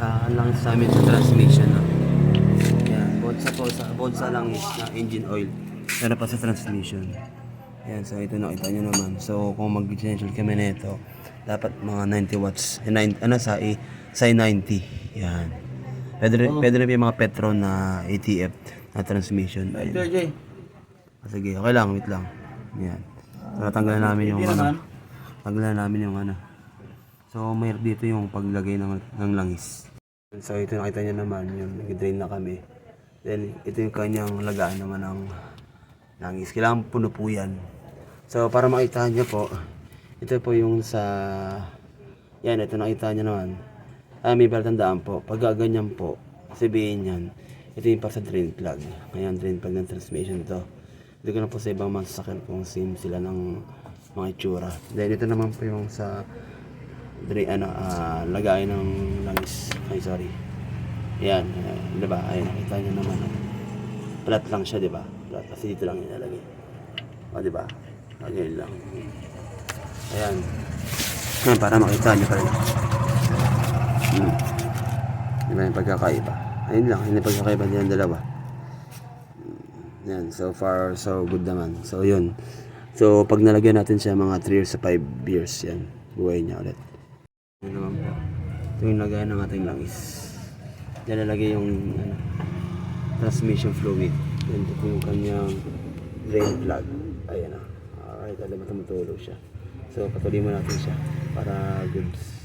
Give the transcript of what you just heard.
Ang langis sa amin sa transmission, no? Yan, bukod sa langis na engine oil, meron pa sa transmission. Yan, so ito nakita nyo naman. So kung mag-essential kami nito, dapat mga 90 watts. Sa 90. Yan. Pwede rin yung mga Petron na ATF na transmission. Ayun. Sige, okay lang, wait lang. Yan. So natanggalan namin yung ano. Tanggalan namin yung ano. So mayroon dito yung paglagay ng langis. So ito nakita nyo naman, yung nag-drain na kami. Then ito yung kanyang lagaan naman ng langis. Kailangan puno po yan. So para makita nyo po, ito po yung sa... Yan, ito nakita nyo naman. May palatandaan po. Pag gaganyan po, sabihin yan, ito yung para sa drain plug. Ngayon, drain plug ng transmission to. Hindi ko na po sa ibang masasakyan kung same sila ng mga itsura. Then ito naman po yung sa lagay ng langis. Ay, sorry. Yan, diba? Ayun, nakita nyo naman. Flat lang siya, diba? Flat. Kasi dito lang ilalagay. O, diba? Ganyan lang. Ayan. Ayan, para makita nyo pa rin. Diba yung pagkakaiba? Ayun lang, yung pagkakaiba nilang dalawa. Yan, so far, so good naman. So, yun. So, pag nalagyan natin siya mga 3 years sa 5 years, yan. Buhay niya ulit. Yan naman po. Ito yung lagay ng ating langis. Diyan nalagay yung transmission fluid. Yan po yung kanyang drain plug. Ayan na. Alright, alam mo tumutulog siya. So, patuloy mo natin siya para goods.